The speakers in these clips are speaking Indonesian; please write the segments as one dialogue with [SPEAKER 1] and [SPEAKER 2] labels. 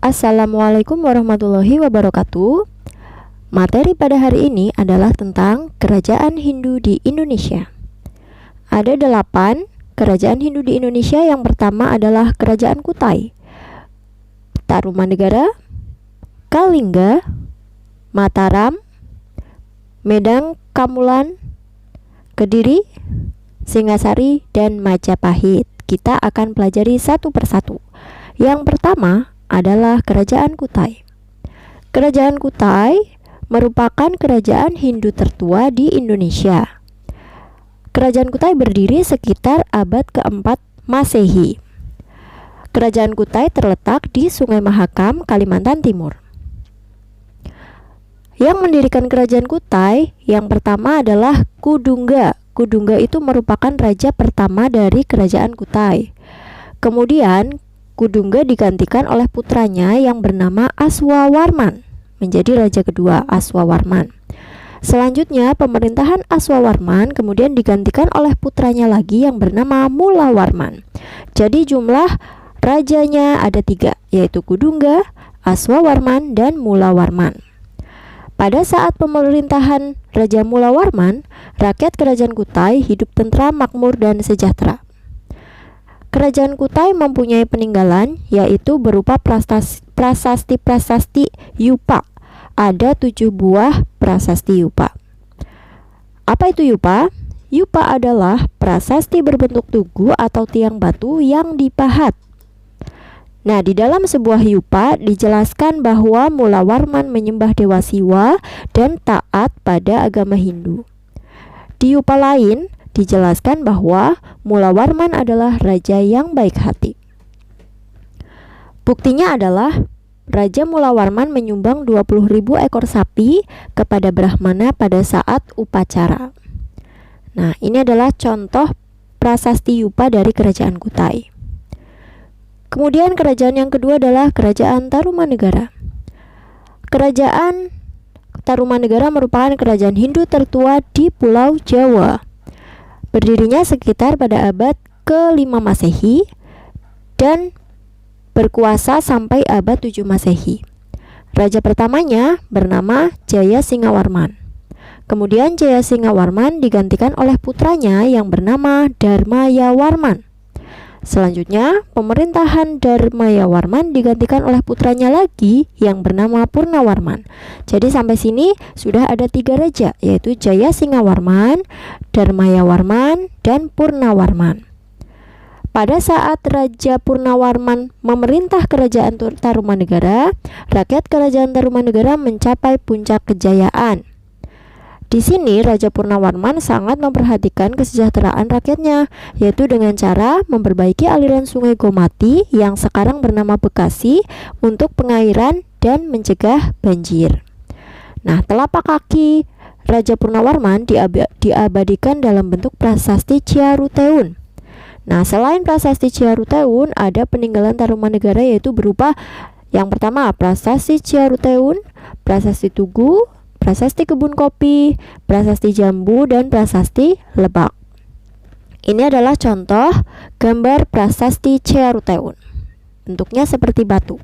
[SPEAKER 1] Assalamualaikum warahmatullahi wabarakatuh. Materi pada hari ini adalah tentang kerajaan Hindu di Indonesia. Ada 8 kerajaan Hindu di Indonesia. Yang pertama adalah Kerajaan Kutai, Tarumanegara, Kalingga, Mataram, Medang Kamulan, Kediri, Singasari, dan Majapahit. Kita akan pelajari satu persatu. Yang pertama adalah Kerajaan Kutai. Kerajaan Kutai merupakan kerajaan Hindu tertua di Indonesia. Kerajaan Kutai berdiri sekitar abad keempat Masehi. Kerajaan Kutai terletak di Sungai Mahakam, Kalimantan Timur. Yang mendirikan Kerajaan Kutai yang pertama adalah Kudungga. Kudungga itu merupakan raja pertama dari Kerajaan Kutai. Kemudian Kudungga digantikan oleh putranya yang bernama Aswawarman menjadi raja kedua, Aswawarman. Selanjutnya pemerintahan Aswawarman kemudian digantikan oleh putranya lagi yang bernama Mulawarman. Jadi jumlah rajanya ada 3, yaitu Kudungga, Aswawarman, dan Mulawarman. Pada saat pemerintahan Raja Mulawarman, rakyat Kerajaan Kutai hidup tentram, makmur, dan sejahtera. Kerajaan Kutai mempunyai peninggalan yaitu berupa prasasti-prasasti Yupa. Ada 7 buah prasasti Yupa. Apa itu Yupa? Yupa adalah prasasti berbentuk tugu atau tiang batu yang dipahat. Nah, di dalam sebuah Yupa dijelaskan bahwa Mulawarman menyembah Dewa Siwa dan taat pada agama Hindu. Di Yupa lain dijelaskan bahwa Mulawarman adalah raja yang baik hati. Buktinya adalah Raja Mulawarman menyumbang 20.000 ekor sapi kepada Brahmana pada saat upacara. Nah, ini adalah contoh prasasti Yupa dari Kerajaan Kutai. Kemudian kerajaan yang kedua adalah Kerajaan Tarumanegara. Kerajaan Tarumanegara merupakan kerajaan Hindu tertua di Pulau Jawa. Berdirinya sekitar pada abad ke-5 Masehi dan berkuasa sampai abad 7 Masehi. Raja pertamanya bernama Jaya Singawarman. Kemudian Jaya Singawarman digantikan oleh putranya yang bernama Dharmayawarman. Selanjutnya, pemerintahan Dharmayawarman digantikan oleh putranya lagi yang bernama Purnawarman. Jadi sampai sini sudah ada 3 raja, yaitu Jaya Singawarman, Dharmayawarman, dan Purnawarman. Pada saat Raja Purnawarman memerintah Kerajaan Tarumanegara, rakyat Kerajaan Tarumanegara mencapai puncak kejayaan. Di sini Raja Purnawarman sangat memperhatikan kesejahteraan rakyatnya, yaitu dengan cara memperbaiki aliran Sungai Gomati yang sekarang bernama Bekasi untuk pengairan dan mencegah banjir. Nah, telapak kaki Raja Purnawarman diabadikan dalam bentuk prasasti Ciaruteun. Nah, selain prasasti Ciaruteun, ada peninggalan Tarumanegara yaitu berupa yang pertama prasasti Ciaruteun, prasasti Tugu, prasasti Kebun Kopi, prasasti Jambu, dan prasasti Lebak. Ini adalah contoh gambar prasasti Ciaruteun. Bentuknya seperti batu.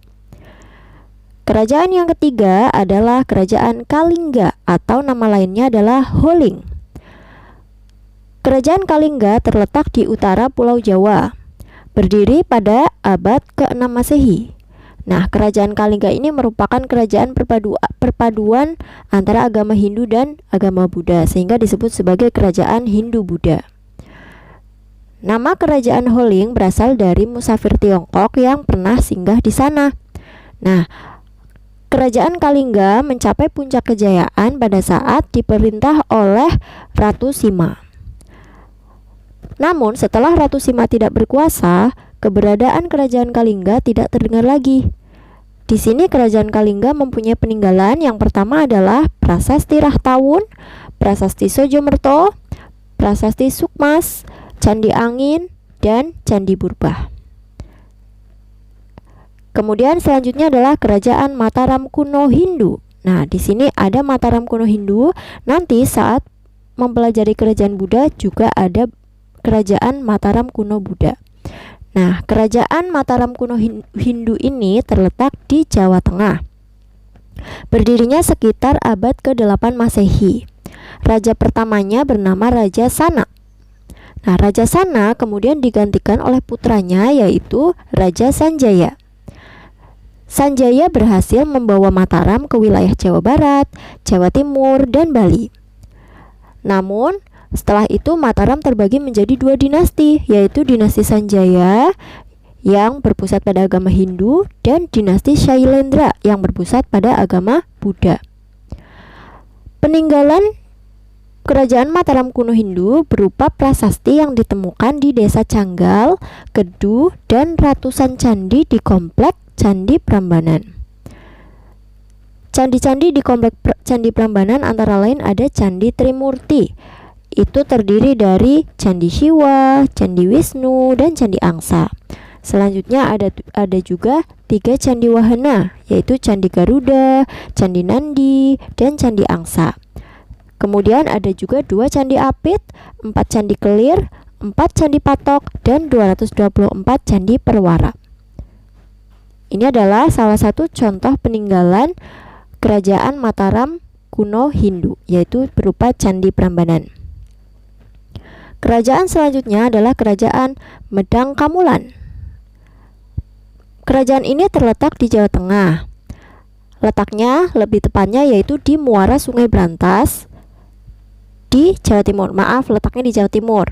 [SPEAKER 1] Kerajaan yang ketiga adalah Kerajaan Kalingga atau nama lainnya adalah Holing. Kerajaan Kalingga terletak di utara Pulau Jawa. Berdiri pada abad ke-6 Masehi. Nah, Kerajaan Kalingga ini merupakan kerajaan perpaduan antara agama Hindu dan agama Buddha, sehingga disebut sebagai Kerajaan Hindu-Buddha. Nama Kerajaan Holing berasal dari musafir Tiongkok yang pernah singgah di sana. Nah, Kerajaan Kalingga mencapai puncak kejayaan pada saat diperintah oleh Ratu Sima. Namun, setelah Ratu Sima tidak berkuasa, keberadaan Kerajaan Kalingga tidak terdengar lagi. Di sini Kerajaan Kalingga mempunyai peninggalan. Yang pertama adalah Prasasti Rahtawun, Prasasti Sojomerto, Prasasti Sukmas, Candi Angin, dan Candi Burbah. Kemudian selanjutnya adalah Kerajaan Mataram Kuno Hindu. Nah, di sini ada Mataram Kuno Hindu. Nanti saat mempelajari kerajaan Buddha juga ada Kerajaan Mataram Kuno Buddha. Nah, kerajaan Mataram kuno Hindu ini terletak di Jawa Tengah. Berdirinya sekitar abad ke-8 Masehi. Raja pertamanya bernama Raja Sana. Nah, Raja Sana kemudian digantikan oleh putranya yaitu Raja Sanjaya. Sanjaya berhasil membawa Mataram ke wilayah Jawa Barat, Jawa Timur, dan Bali. Namun, setelah itu Mataram terbagi menjadi 2 dinasti, yaitu dinasti Sanjaya yang berpusat pada agama Hindu dan dinasti Shailendra yang berpusat pada agama Buddha. Peninggalan kerajaan Mataram kuno Hindu berupa prasasti yang ditemukan di Desa Canggal, Kedu, dan ratusan candi di komplek Candi Prambanan. Candi-candi di komplek Candi Prambanan antara lain ada Candi Trimurti. Itu terdiri dari Candi Siwa, Candi Wisnu, dan Candi Angsa. Selanjutnya ada juga 3 candi wahana, yaitu Candi Garuda, Candi Nandi, dan Candi Angsa. Kemudian ada juga 2 candi apit, 4 candi kelir, 4 candi patok, dan 224 candi perwara. Ini adalah salah satu contoh peninggalan kerajaan Mataram kuno Hindu, yaitu berupa Candi Prambanan. Kerajaan selanjutnya adalah kerajaan Medang Kamulan. Kerajaan ini terletak di Jawa Tengah. Letaknya lebih tepatnya yaitu di muara Sungai Brantas di Jawa Timur. Maaf, letaknya di Jawa Timur.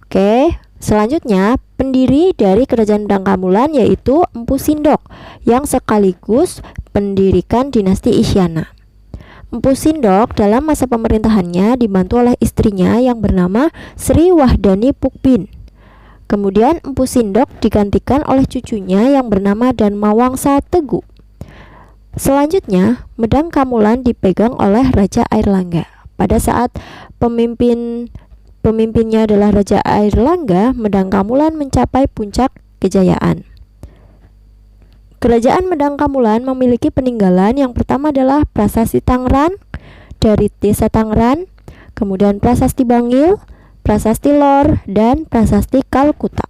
[SPEAKER 1] Oke, selanjutnya pendiri dari kerajaan Medang Kamulan yaitu Empu Sindok yang sekaligus pendirikan dinasti Isyana. Empu Sindok dalam masa pemerintahannya dibantu oleh istrinya yang bernama Sri Wahdani Pukbin. Kemudian Empu Sindok digantikan oleh cucunya yang bernama Danmawangsa Tegu. Selanjutnya, Medang Kamulan dipegang oleh Raja Airlangga. Pada saat pemimpinnya adalah Raja Airlangga, Medang Kamulan mencapai puncak kejayaan. Kerajaan Medang Kamulan memiliki peninggalan. Yang pertama adalah Prasasti Tangeran dari Desa Tangeran, kemudian Prasasti Bangil, Prasasti Lor, dan Prasasti Kalkuta.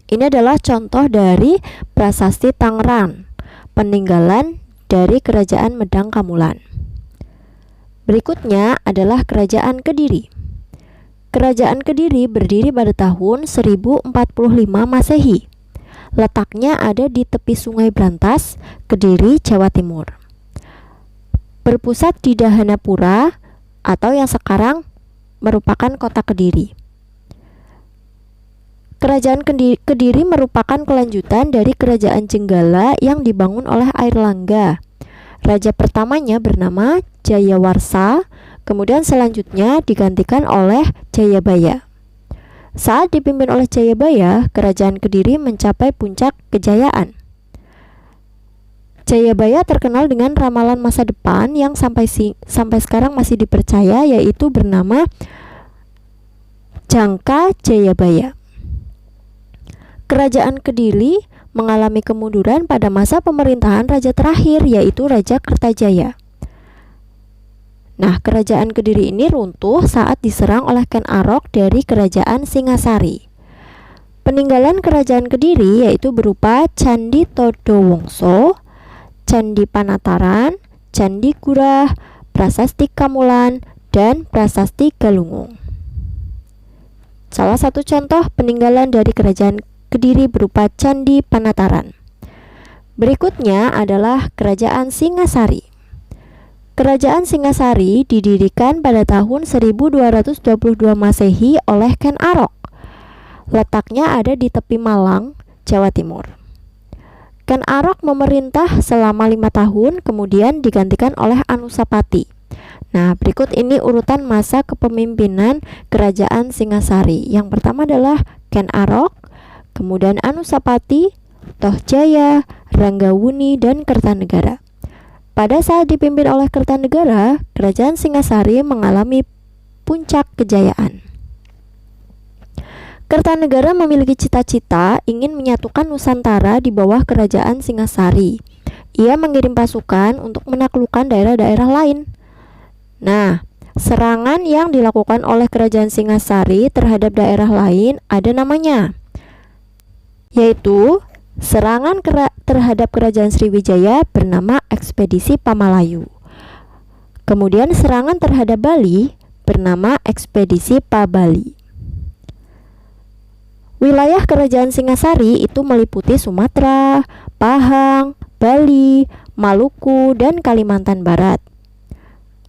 [SPEAKER 1] Ini adalah contoh dari Prasasti Tangeran, peninggalan dari kerajaan Medang Kamulan. Berikutnya adalah Kerajaan Kediri. Kerajaan Kediri berdiri pada tahun 1045 Masehi. Letaknya ada di tepi Sungai Brantas, Kediri, Jawa Timur. Berpusat di Dahanapura atau yang sekarang merupakan kota Kediri. Kerajaan Kediri merupakan kelanjutan dari Kerajaan Jenggala yang dibangun oleh Airlangga. Raja pertamanya bernama Jayawarsa, kemudian selanjutnya digantikan oleh Jayabaya. Saat dipimpin oleh Jayabaya, kerajaan Kediri mencapai puncak kejayaan. Jayabaya terkenal dengan ramalan masa depan yang sampai sekarang masih dipercaya, yaitu bernama Jangka Jayabaya. Kerajaan Kediri mengalami kemunduran pada masa pemerintahan raja terakhir, yaitu Raja Kertajaya. Nah, kerajaan Kediri ini runtuh saat diserang oleh Ken Arok dari kerajaan Singasari. Peninggalan kerajaan Kediri yaitu berupa Candi Todowongso, Candi Panataran, Candi Gurah, Prasasti Kamulan, dan Prasasti Galungung. Salah satu contoh peninggalan dari kerajaan Kediri berupa Candi Panataran. Berikutnya adalah Kerajaan Singasari. Kerajaan Singasari didirikan pada tahun 1222 Masehi oleh Ken Arok. Letaknya ada di tepi Malang, Jawa Timur. Ken Arok memerintah selama 5 tahun, kemudian digantikan oleh Anusapati. Nah, berikut ini urutan masa kepemimpinan Kerajaan Singasari. Yang pertama adalah Ken Arok, kemudian Anusapati, Tohjaya, Ranggawuni, dan Kertanegara. Pada saat dipimpin oleh Kertanegara, Kerajaan Singasari mengalami puncak kejayaan. Kertanegara memiliki cita-cita ingin menyatukan Nusantara di bawah Kerajaan Singasari. Ia mengirim pasukan untuk menaklukkan daerah-daerah lain. Nah, serangan yang dilakukan oleh Kerajaan Singasari terhadap daerah lain ada namanya. yaitu serangan terhadap kerajaan Sriwijaya bernama Ekspedisi Pamalayu. Kemudian serangan terhadap Bali bernama Ekspedisi Pabali. Wilayah kerajaan Singasari itu meliputi Sumatera, Pahang, Bali, Maluku, dan Kalimantan Barat.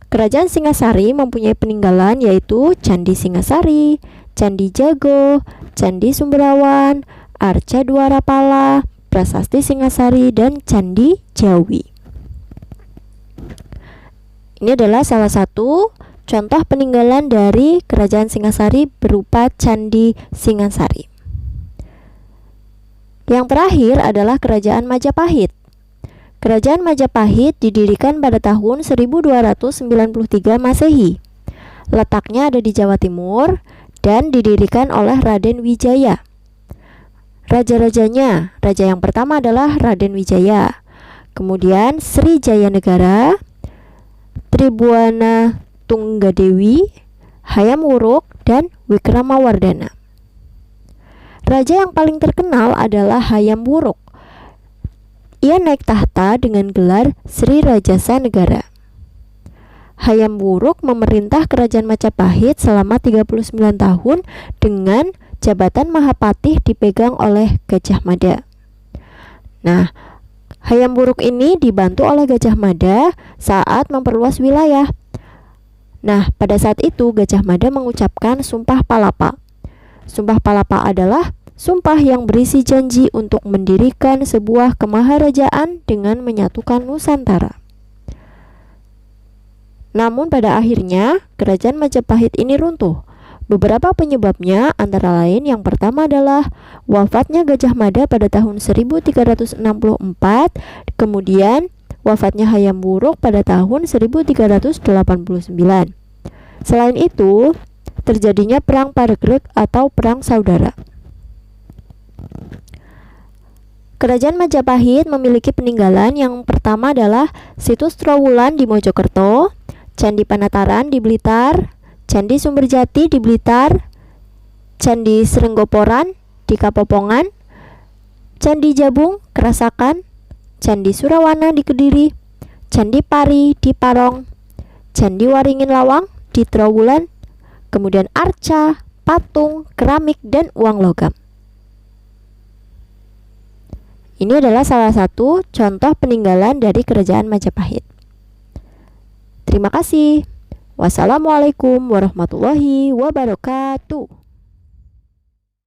[SPEAKER 1] Kerajaan Singasari mempunyai peninggalan yaitu Candi Singasari, Candi Jago, Candi Sumberawan, Arca Dwarapala, Prasasti Singasari, dan Candi Jawi. Ini adalah salah satu contoh peninggalan dari Kerajaan Singasari berupa Candi Singasari. Yang terakhir adalah Kerajaan Majapahit. Kerajaan Majapahit didirikan pada tahun 1293 Masehi. Letaknya ada di Jawa Timur dan didirikan oleh Raden Wijaya. Raja-rajanya, raja yang pertama adalah Raden Wijaya, kemudian Sri Jaya Negara, Tribhuwana Tunggadewi, Hayam Wuruk, dan Wikramawardhana. Raja yang paling terkenal adalah Hayam Wuruk. Ia naik tahta dengan gelar Sri Rajasa Negara. Hayam Wuruk memerintah Kerajaan Majapahit selama 39 tahun dengan jabatan Mahapatih dipegang oleh Gajah Mada. Nah, Hayam Wuruk ini dibantu oleh Gajah Mada saat memperluas wilayah. Nah, pada saat itu Gajah Mada mengucapkan Sumpah Palapa. Sumpah Palapa adalah sumpah yang berisi janji untuk mendirikan sebuah kemaharajaan dengan menyatukan Nusantara. Namun pada akhirnya Kerajaan Majapahit ini runtuh. Beberapa penyebabnya antara lain yang pertama adalah wafatnya Gajah Mada pada tahun 1364, kemudian wafatnya Hayam Wuruk pada tahun 1389. Selain itu, terjadinya Perang Paregreg atau Perang Saudara. Kerajaan Majapahit memiliki peninggalan yang pertama adalah Situs Trowulan di Mojokerto, Candi Panataran di Blitar, Candi Sumberjati di Blitar, Candi Srenggoporan di Kapopongan, Candi Jabung, Kerasakan, Candi Surawana di Kediri, Candi Pari di Parong, Candi Waringin Lawang di Trowulan, kemudian arca, patung, keramik, dan uang logam. Ini adalah salah satu contoh peninggalan dari Kerajaan Majapahit. Terima kasih. Wassalamualaikum warahmatullahi wabarakatuh.